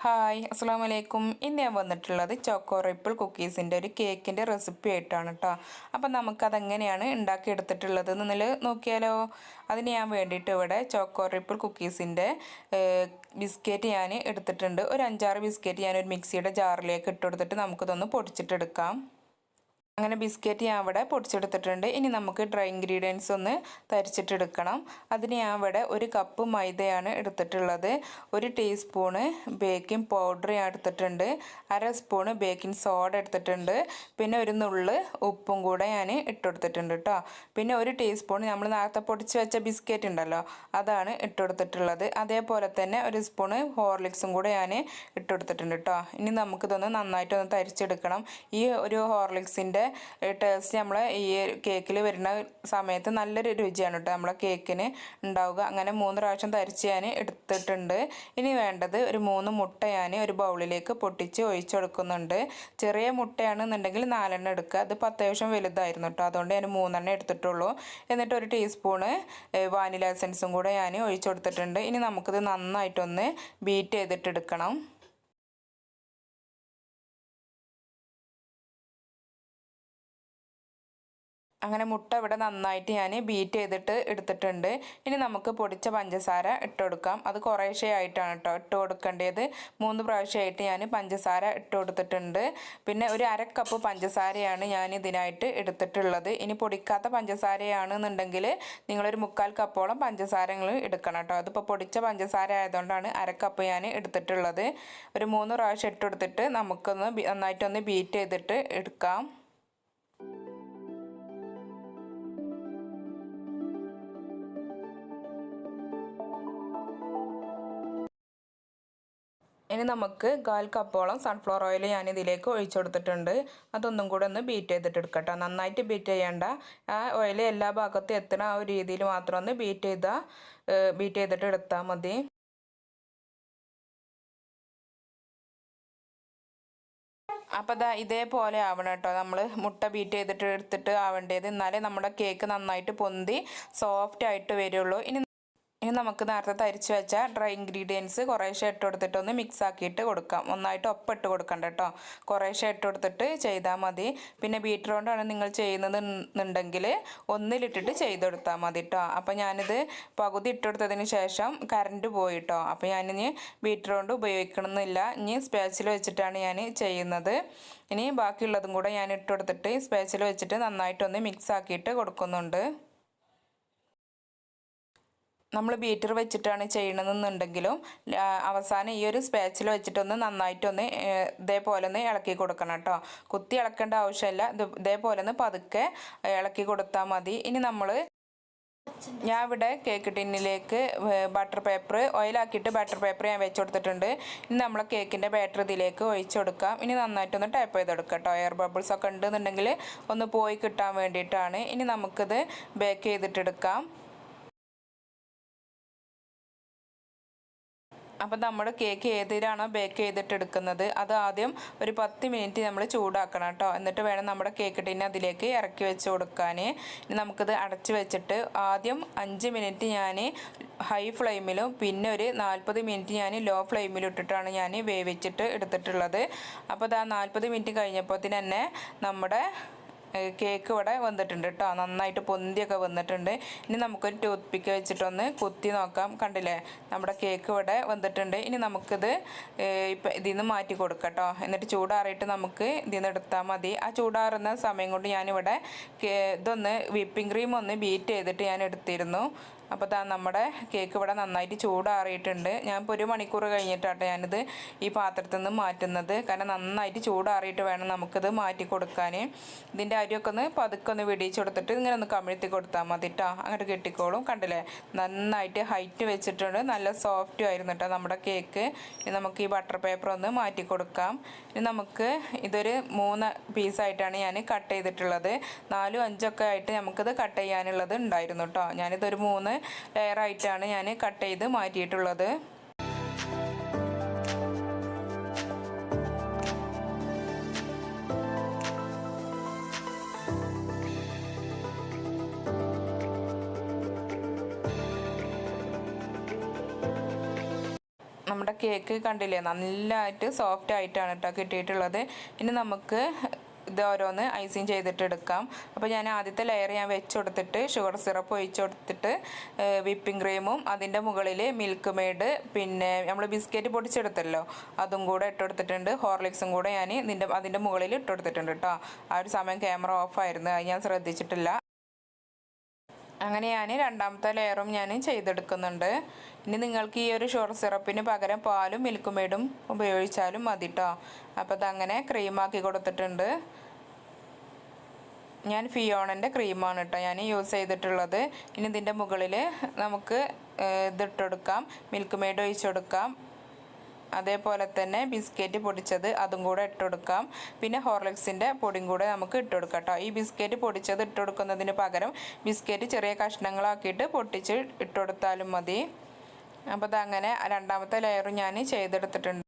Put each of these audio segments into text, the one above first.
Hi അസ്സാം വലൈക്കും. ഇന്ന് ഞാൻ വന്നിട്ടുള്ളത് ചോക്കോ റിപ്പിൾ കുക്കീസിൻ്റെ ഒരു കേക്കിൻ്റെ റെസിപ്പി ആയിട്ടാണ് കേട്ടോ. അപ്പം നമുക്കതെങ്ങനെയാണ് ഉണ്ടാക്കിയെടുത്തിട്ടുള്ളത് എന്ന് നോക്കിയാലോ. അതിന് ഞാൻ വേണ്ടിയിട്ട് ഇവിടെ ചോക്കോ റിപ്പിൾ കുക്കീസിൻ്റെ ബിസ്ക്കറ്റ് ഞാൻ എടുത്തിട്ടുണ്ട്. ഒരു 5-6 ബിസ്ക്കറ്റ് ഞാനൊരു മിക്സിയുടെ ജാറിലേക്ക് ഇട്ട് കൊടുത്തിട്ട് നമുക്കിതൊന്ന് പൊടിച്ചിട്ടെടുക്കാം. അങ്ങനെ ബിസ്ക്കറ്റ് ഞാൻ ഇവിടെ പൊടിച്ചെടുത്തിട്ടുണ്ട്. ഇനി നമുക്ക് ഡ്രൈ ഇൻഗ്രീഡിയൻസ് ഒന്ന് തരിച്ചിട്ടെടുക്കണം. അതിന് ഞാൻ ഇവിടെ 1 കപ്പ് മൈദയാണ് എടുത്തിട്ടുള്ളത്. 1 ടീസ്പൂണ് ബേക്കിംഗ് പൗഡർ ഞാൻ എടുത്തിട്ടുണ്ട്. 1/2 സ്പൂണ് ബേക്കിംഗ് സോഡ എടുത്തിട്ടുണ്ട്. പിന്നെ ഒരു നുള്ള് ഉപ്പും കൂടെ ഞാൻ ഇട്ടുകൊടുത്തിട്ടുണ്ട് കേട്ടോ. പിന്നെ 1 ടീസ്പൂൺ നമ്മൾ നേരത്തെ പൊടിച്ച് വെച്ച ബിസ്ക്കറ്റ് ഉണ്ടല്ലോ, അതാണ് ഇട്ടുകൊടുത്തിട്ടുള്ളത്. അതേപോലെ തന്നെ 1 സ്പൂണ് ഹോർലിക്സും കൂടെ ഞാൻ ഇട്ടുകൊടുത്തിട്ടുണ്ട് കേട്ടോ. ഇനി നമുക്കിതൊന്ന് നന്നായിട്ടൊന്ന് തരിച്ചെടുക്കണം. ഈ ഒരു ഹോർലിക്സിൻ്റെ ടേസ്റ്റ് നമ്മളെ ഈ കേക്കിൽ വരുന്ന സമയത്ത് നല്ലൊരു രുചിയാണ് കേട്ടോ നമ്മളെ കേക്കിന് ഉണ്ടാവുക. അങ്ങനെ 3 പ്രാവശ്യം തരിച്ച് ഞാൻ എടുത്തിട്ടുണ്ട്. ഇനി വേണ്ടത് ഒരു 3 മുട്ട ഞാൻ ഒരു ബൗളിലേക്ക് പൊട്ടിച്ച് ഒഴിച്ചെടുക്കുന്നുണ്ട്. ചെറിയ മുട്ടയാണെന്നുണ്ടെങ്കിൽ 4 എണ്ണം എടുക്കുക. അതിപ്പോൾ അത്യാവശ്യം വലുതായിരുന്നു കേട്ടോ, അതുകൊണ്ട് ഞാൻ 3 എണ്ണം എടുത്തിട്ടുള്ളൂ. എന്നിട്ട് 1 ടീസ്പൂണ് വാനില എസൻസും കൂടെ ഞാൻ ഒഴിച്ചു കൊടുത്തിട്ടുണ്ട്. ഇനി നമുക്കിത് നന്നായിട്ടൊന്ന് ബീറ്റ് ചെയ്തിട്ടെടുക്കണം. അങ്ങനെ മുട്ട ഇവിടെ നന്നായിട്ട് ഞാൻ ബീറ്റ് ചെയ്തിട്ട് എടുത്തിട്ടുണ്ട്. ഇനി നമുക്ക് പൊടിച്ച പഞ്ചസാര ഇട്ട് കൊടുക്കാം. അത് കുറേശ്ശേ ആയിട്ടാണ് കേട്ടോ ഇട്ട് കൊടുക്കേണ്ടത്. 3 പ്രാവശ്യമായിട്ട് ഞാൻ പഞ്ചസാര ഇട്ട് കൊടുത്തിട്ടുണ്ട്. പിന്നെ ഒരു 1/2 കപ്പ് പഞ്ചസാരയാണ് ഞാൻ ഇതിനായിട്ട് എടുത്തിട്ടുള്ളത്. ഇനി പൊടിക്കാത്ത പഞ്ചസാരയാണെന്നുണ്ടെങ്കിൽ നിങ്ങളൊരു 3/4 കപ്പോളം പഞ്ചസാര നിങ്ങൾ എടുക്കണം കേട്ടോ. അതിപ്പോൾ പൊടിച്ച പഞ്ചസാര ആയതുകൊണ്ടാണ് 1/2 കപ്പ് ഞാൻ എടുത്തിട്ടുള്ളത്. ഒരു 3 പ്രാവശ്യം ഇട്ട് കൊടുത്തിട്ട് നമുക്കൊന്ന് നന്നായിട്ടൊന്ന് ബീറ്റ് ചെയ്തിട്ട് എടുക്കാം. ഇനി നമുക്ക് 1/4 കപ്പോളം സൺഫ്ലവർ ഓയിൽ ഞാൻ ഇതിലേക്ക് ഒഴിച്ചു കൊടുത്തിട്ടുണ്ട്. അതൊന്നും കൂടെ ഒന്ന് ബീറ്റ് ചെയ്തിട്ട് എടുക്കട്ടോ. നന്നായിട്ട് ബീറ്റ് ചെയ്യേണ്ട, ആ ഓയിൽ എല്ലാ ഭാഗത്തും എത്തണ ആ ഒരു രീതിയിൽ മാത്രം ഒന്ന് ബീറ്റ് ചെയ്തിട്ട് എടുത്താൽ മതി. അപ്പോൾ ഇതേപോലെ ആവണം കേട്ടോ. നമ്മൾ മുട്ട ബീറ്റ് ചെയ്തിട്ട് എടുത്തിട്ട് ആവേണ്ടത്. എന്നാലേ നമ്മുടെ കേക്ക് നന്നായിട്ട് പൊന്തി സോഫ്റ്റ് ആയിട്ട് വരുള്ളൂ. ഇനി നമുക്ക് നേരത്തെ തരിച്ച് വെച്ച ഡ്രൈ ഇൻഗ്രീഡിയൻസ് കുറേശ്ശെ ഇട്ട് കൊടുത്തിട്ടൊന്ന് മിക്സ് ആക്കിയിട്ട് കൊടുക്കാം. ഒന്നായിട്ട് ഒപ്പിട്ട് കൊടുക്കണ്ട കേട്ടോ, കുറേശ്ശെ ഇട്ട് കൊടുത്തിട്ട് ചെയ്താൽ മതി. പിന്നെ ബീറ്റർ കൊണ്ടാണ് നിങ്ങൾ ചെയ്യുന്നത് എന്നുണ്ടെങ്കിൽ ഒന്നിലിട്ടിട്ട് ചെയ്തെടുത്താൽ മതി കേട്ടോ. അപ്പോൾ ഞാനിത് പകുതി ഇട്ട് കൊടുത്തതിന് ശേഷം കറണ്ട് പോയിട്ടോ. അപ്പോൾ ഞാനിനി ബീറ്റർ കൊണ്ട് ഉപയോഗിക്കണമെന്നില്ല, ഇനി സ്പാച്ചിൽ വെച്ചിട്ടാണ് ഞാൻ ചെയ്യുന്നത്. ഇനി ബാക്കിയുള്ളതും കൂടെ ഞാൻ ഇട്ട് കൊടുത്തിട്ട് സ്പാച്ചിൽ വെച്ചിട്ട് നന്നായിട്ടൊന്ന് മിക്സ് ആക്കിയിട്ട് കൊടുക്കുന്നുണ്ട്. നമ്മൾ ബീറ്റർ വെച്ചിട്ടാണ് ചെയ്യണമെന്നുണ്ടെങ്കിലും അവസാനം ഈ ഒരു സ്പാച്ചിൽ വെച്ചിട്ടൊന്ന് നന്നായിട്ടൊന്ന് ഇതേപോലെ ഒന്ന് ഇളക്കി കൊടുക്കണം കേട്ടോ. കുത്തി ഇളക്കേണ്ട ആവശ്യമില്ല, ഇതേപോലെ ഒന്ന് പതുക്കെ ഇളക്കി കൊടുത്താൽ മതി. ഇനി ഞാൻ ഇവിടെ കേക്ക് ടിന്നിലേക്ക് ബട്ടർ പേപ്പർ ഓയിലാക്കിയിട്ട് ബട്ടർ പേപ്പർ ഞാൻ വെച്ച് കൊടുത്തിട്ടുണ്ട്. ഇനി നമ്മളെ കേക്കിൻ്റെ ബാറ്റർ ഇതിലേക്ക് ഒഴിച്ചു കൊടുക്കാം. ഇനി നന്നായിട്ടൊന്ന് ടാപ്പ് ചെയ്തെടുക്കാം കേട്ടോ. എയർ ബബിൾസ് ഒക്കെ ഉണ്ടെന്നുണ്ടെങ്കിൽ ഒന്ന് പോയി കിട്ടാൻ വേണ്ടിയിട്ടാണ്. ഇനി നമുക്കിത് ബേക്ക് ചെയ്തിട്ടെടുക്കാം. അപ്പം നമ്മുടെ കേക്ക് ഏതിലാണോ ബേക്ക് ചെയ്തിട്ട് എടുക്കുന്നത് അത് ആദ്യം ഒരു 10 മിനിറ്റ് നമ്മൾ ചൂടാക്കണം കേട്ടോ. എന്നിട്ട് വേണം നമ്മുടെ കേക്ക് ടിന്നെ അതിലേക്ക് ഇറക്കി വെച്ച് കൊടുക്കാൻ. ഇനി നമുക്കിത് അടച്ച് വെച്ചിട്ട് ആദ്യം 5 മിനിറ്റ് ഞാൻ ഹൈ ഫ്ലെയിമിലും പിന്നെ ഒരു 40 മിനിറ്റ് ഞാൻ ലോ ഫ്ലെയിമിലും ഇട്ടിട്ടാണ് ഞാൻ വേവിച്ചിട്ട് എടുത്തിട്ടുള്ളത്. അപ്പോൾ 40 മിനിറ്റ് കഴിഞ്ഞപ്പോൾ തന്നെ നമ്മുടെ കേക്ക് ഇവിടെ വന്നിട്ടുണ്ട് കേട്ടോ. നന്നായിട്ട് പൊന്തിയൊക്കെ വന്നിട്ടുണ്ട്. ഇനി നമുക്കൊരു ടൂത്ത് പിക്ക് വെച്ചിട്ടൊന്ന് കുത്തി നോക്കാം. കണ്ടില്ലേ, നമ്മുടെ കേക്ക് ഇവിടെ വന്നിട്ടുണ്ട്. ഇനി നമുക്കിത് ഇപ്പം ഇതിൽ നിന്ന് മാറ്റി കൊടുക്കാം കേട്ടോ. എന്നിട്ട് ചൂടാറിയിട്ട് നമുക്ക് ഇതിൽ നിന്ന് എടുത്താൽ മതി. ആ ചൂടാറുന്ന സമയം കൊണ്ട് ഞാനിവിടെ ഇതൊന്ന് വിപ്പിംഗ് ക്രീം ഒന്ന് ബീറ്റ് ചെയ്തിട്ട് ഞാൻ എടുത്തിരുന്നു. അപ്പോൾ നമ്മുടെ കേക്ക് ഇവിടെ നന്നായിട്ട് ചൂടാറിയിട്ടുണ്ട്. ഞാനിപ്പോൾ 1 മണിക്കൂർ കഴിഞ്ഞിട്ടാട്ടോ ഞാനിത് ഈ പാത്രത്തിൽ നിന്ന് മാറ്റുന്നത്. കാരണം നന്നായിട്ട് ചൂടാറിയിട്ട് വേണം നമുക്കിത് മാറ്റി കൊടുക്കാൻ. ഇതിൻ്റെ അരിയൊക്കെ ഒന്ന് പതുക്കെ ഒന്ന് വെടിയിച്ച് കൊടുത്തിട്ട് ഇങ്ങനെ ഒന്ന് കമിഴ്ത്തി കൊടുത്താൽ മതി കേട്ടോ. അങ്ങോട്ട് കെട്ടിക്കോളും. കണ്ടില്ലേ, നന്നായിട്ട് ഹൈറ്റ് വെച്ചിട്ടുണ്ട്. നല്ല സോഫ്റ്റും ആയിരുന്നു കേട്ടോ നമ്മുടെ കേക്ക്. ഇനി നമുക്ക് ഈ ബട്ടർ പേപ്പർ ഒന്ന് മാറ്റി കൊടുക്കാം. ഇനി നമുക്ക് ഇതൊരു 3 പീസായിട്ടാണ് ഞാൻ കട്ട് ചെയ്തിട്ടുള്ളത്. 4, 5 ഒക്കെ ആയിട്ട് നമുക്കിത് കട്ട് ചെയ്യാനുള്ളത് ഉണ്ടായിരുന്നു കേട്ടോ. ഞാനിതൊരു 3 ലെയറായിട്ടാണ് ഞാൻ കട്ട് ചെയ്ത് മാറ്റിയിട്ടുള്ളത്. നമ്മുടെ കേക്ക് കണ്ടില്ലേ, നല്ലതായിട്ട് സോഫ്റ്റ് ആയിട്ടാണ് കേട്ടോ കിട്ടിയിട്ടുള്ളത്. ഇനി നമുക്ക് ഇത് ഓരോന്ന് ഐസിങ് ചെയ്തിട്ട് എടുക്കാം. അപ്പോൾ ഞാൻ ആദ്യത്തെ ലെയർ ഞാൻ വെച്ച് കൊടുത്തിട്ട് ഷുഗർ സിറപ്പ് ഒഴിച്ച് കൊടുത്തിട്ട് വിപ്പിംഗ് ക്രീമും അതിൻ്റെ മുകളിൽ മിൽക്ക് മെയ്ഡ് പിന്നെ നമ്മൾ ബിസ്ക്കറ്റ് പൊടിച്ചെടുത്തല്ലോ അതും കൂടെ ഇട്ട് കൊടുത്തിട്ടുണ്ട്. ഹോർലിക്സും കൂടെ ഞാൻ അതിൻ്റെ മുകളിൽ ഇട്ട് കൊടുത്തിട്ടുണ്ട് കേട്ടോ. ആ ഒരു സമയം ക്യാമറ ഓഫായിരുന്നു, അത് ഞാൻ ശ്രദ്ധിച്ചിട്ടില്ല. അങ്ങനെ ഞാൻ രണ്ടാമത്തെ ലെയറും ഞാൻ ചെയ്തെടുക്കുന്നുണ്ട്. ഇനി നിങ്ങൾക്ക് ഈ ഒരു ഷുഗർ സിറപ്പിന് പകരം പാലും മിൽക്ക് മെയ്ഡും ഉപയോഗിച്ചാലും മതി കേട്ടോ. അപ്പോൾ അതങ്ങനെ ക്രീമാക്കി കൊടുത്തിട്ടുണ്ട്. ഞാൻ ഫിയോണൻ്റെ ക്രീമാണ് കേട്ടോ ഞാൻ യൂസ് ചെയ്തിട്ടുള്ളത്. ഇനി ഇതിൻ്റെ മുകളിൽ നമുക്ക് ഇതിട്ടെടുക്കാം, മിൽക്ക് മെയ്ഡ് ഒഴിച്ചെടുക്കാം. അതേപോലെ തന്നെ ബിസ്ക്കറ്റ് പൊടിച്ചത് അതും കൂടെ ഇട്ടുകൊടുക്കാം. പിന്നെ ഹോർലിക്സിൻ്റെ പൊടിയും കൂടെ നമുക്ക് ഇട്ടുകൊടുക്കാം കേട്ടോ. ഈ ബിസ്ക്കറ്റ് പൊടിച്ചത് ഇട്ടുകൊടുക്കുന്നതിന് പകരം ബിസ്ക്കറ്റ് ചെറിയ കഷ്ണങ്ങളാക്കിയിട്ട് പൊട്ടിച്ച് ഇട്ടുകൊടുത്താലും മതി. അപ്പോൾ അതങ്ങനെ രണ്ടാമത്തെ ലെയറും ഞാൻ ചെയ്തെടുത്തിട്ടുണ്ട്.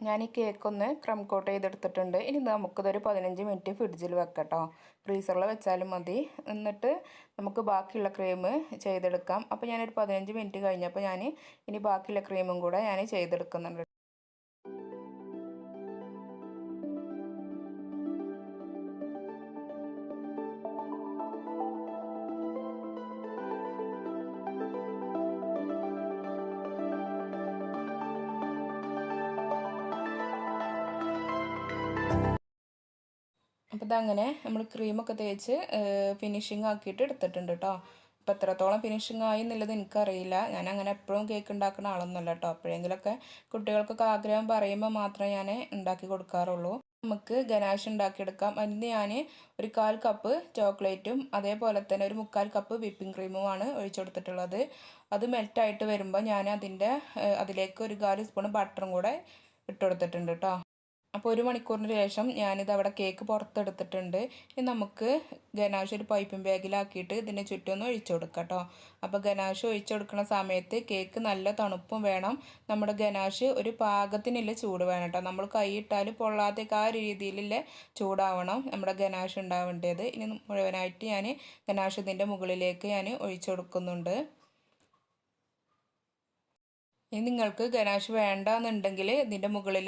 ഞാൻ ഈ കേക്കൊന്ന് ക്രം കോട്ട് ചെയ്തെടുത്തിട്ടുണ്ട്. ഇനി നമുക്കിതൊരു 15 മിനിറ്റ് ഫ്രിഡ്ജിൽ വെക്കട്ടോ. ഫ്രീസറിൽ വെച്ചാലും മതി. എന്നിട്ട് നമുക്ക് ബാക്കിയുള്ള ക്രീം ചെയ്തെടുക്കാം. അപ്പോൾ ഞാനൊരു 15 മിനിറ്റ് കഴിഞ്ഞപ്പോൾ ഞാൻ ഇനി ബാക്കിയുള്ള ക്രീമും കൂടെ ഞാൻ ചെയ്തെടുക്കുന്നുണ്ട്. അപ്പോൾ ഇതങ്ങനെ നമ്മൾ ക്രീമൊക്കെ തേച്ച് ഫിനിഷിങ് ആക്കിയിട്ട് എടുത്തിട്ടുണ്ട് കേട്ടോ. അപ്പോൾ എത്രത്തോളം ഫിനിഷിങ് ആയി എന്നുള്ളത് എനിക്കറിയില്ല. ഞാൻ അങ്ങനെ എപ്പോഴും കേക്ക് ഉണ്ടാക്കുന്ന ആളൊന്നുമല്ല കേട്ടോ. അപ്പോഴെങ്കിലൊക്കെ കുട്ടികൾക്കൊക്കെ ആഗ്രഹം പറയുമ്പോൾ മാത്രമേ ഞാൻ ഉണ്ടാക്കി കൊടുക്കാറുള്ളൂ. നമുക്ക് ഗനാഷ് ഉണ്ടാക്കിയെടുക്കാം. അതിന് ഞാൻ ഒരു 1/4 കപ്പ് ചോക്ലേറ്റും അതേപോലെ തന്നെ ഒരു 3/4 കപ്പ് വിപ്പിംഗ് ക്രീമുമാണ് ഒഴിച്ചു കൊടുത്തിട്ടുള്ളത്. അത് മെൽറ്റായിട്ട് വരുമ്പോൾ ഞാൻ അതിലേക്ക് ഒരു 1/4 സ്പൂൺ ബട്ടറും കൂടെ ഇട്ട് കൊടുത്തിട്ടുണ്ട് കേട്ടോ. അപ്പോൾ 1 മണിക്കൂറിന് ശേഷം ഞാനിത് അവിടെ കേക്ക് പുറത്തെടുത്തിട്ടുണ്ട്. ഇനി നമുക്ക് ഗനാഷ് ഒരു പൈപ്പിംഗ് ബാഗിലാക്കിയിട്ട് ഇതിന് ചുറ്റും ഒഴിച്ചു കൊടുക്കാം കേട്ടോ. അപ്പോൾ ഗനാഷ് ഒഴിച്ചു കൊടുക്കുന്ന സമയത്ത് കേക്ക് നല്ല തണുപ്പും വേണം. നമ്മുടെ ഗനാഷ് ഒരു പാകത്തിനുള്ള ചൂട് വേണം കേട്ടോ. നമ്മൾ കൈയിട്ടാൽ പൊള്ളാതെ ആ രീതിയിലുള്ള ചൂടാവണം നമ്മുടെ ഗനാഷ് ഉണ്ടാവേണ്ടത്. ഇനി മുഴുവനായിട്ട് ഞാൻ ഗനാഷ് ഇതിൻ്റെ മുകളിലേക്ക് ഞാൻ ഒഴിച്ചു കൊടുക്കുന്നുണ്ട്. ഇനി നിങ്ങൾക്ക് ഗനാഷ് വേണ്ടാന്നുണ്ടെങ്കിൽ ഇതിൻ്റെ മുകളിൽ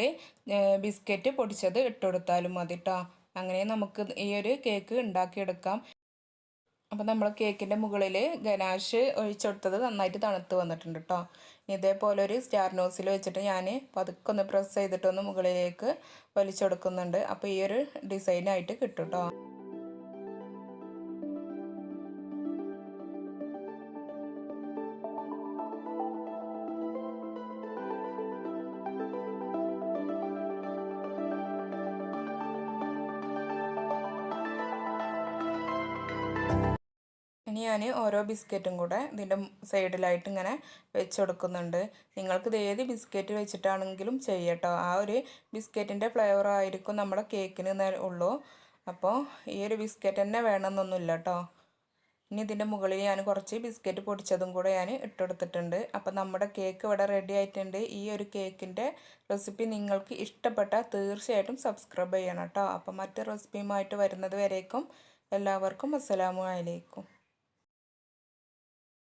ബിസ്ക്കറ്റ് പൊടിച്ചത് ഇട്ട് കൊടുത്താലും മതി കേട്ടോ. അങ്ങനെ നമുക്ക് ഈ ഒരു കേക്ക് ഉണ്ടാക്കിയെടുക്കാം. അപ്പോൾ നമ്മൾ കേക്കിൻ്റെ മുകളിൽ ഗനാഷ് ഒഴിച്ചെടുത്തത് നന്നായിട്ട് തണുത്ത് വന്നിട്ടുണ്ട് കേട്ടോ. ഇതേപോലെ ഒരു സ്റ്റാർ നോസിൽ വെച്ചിട്ട് ഞാൻ പതുക്കെ ഒന്ന് പ്രസ് ചെയ്തിട്ടൊന്ന് മുകളിലേക്ക് വലിച്ചെടുക്കുന്നുണ്ട്. അപ്പോൾ ഈ ഒരു ഡിസൈനായിട്ട് കിട്ടും കേട്ടോ. ഇനി ഞാൻ ഓരോ ബിസ്ക്കറ്റും കൂടെ ഇതിൻ്റെ സൈഡിലായിട്ട് ഇങ്ങനെ വെച്ച് കൊടുക്കുന്നുണ്ട്. നിങ്ങൾക്കിത് ഏത് ബിസ്ക്കറ്റ് വെച്ചിട്ടാണെങ്കിലും ചെയ്യട്ടോ. ആ ഒരു ബിസ്ക്കറ്റിൻ്റെ ഫ്ലേവർ ആയിരിക്കും നമ്മുടെ കേക്കിന് ഉള്ളൂ. അപ്പോൾ ഈ ഒരു ബിസ്ക്കറ്റ് തന്നെ വേണമെന്നൊന്നുമില്ല കേട്ടോ. ഇനി ഇതിൻ്റെ മുകളിൽ ഞാൻ കുറച്ച് ബിസ്ക്കറ്റ് പൊടിച്ചതും കൂടെ ഞാൻ ഇട്ടെടുത്തിട്ടുണ്ട്. അപ്പോൾ നമ്മുടെ കേക്ക് ഇവിടെ റെഡി ആയിട്ടുണ്ട്. ഈ ഒരു കേക്കിൻ്റെ റെസിപ്പി നിങ്ങൾക്ക് ഇഷ്ടപ്പെട്ടാൽ തീർച്ചയായിട്ടും സബ്സ്ക്രൈബ് ചെയ്യണം കേട്ടോ. അപ്പോൾ മറ്റു റെസിപ്പിയുമായിട്ട് വരുന്നത് വരേക്കും എല്ലാവർക്കും അസ്സലാമു അലൈക്കും.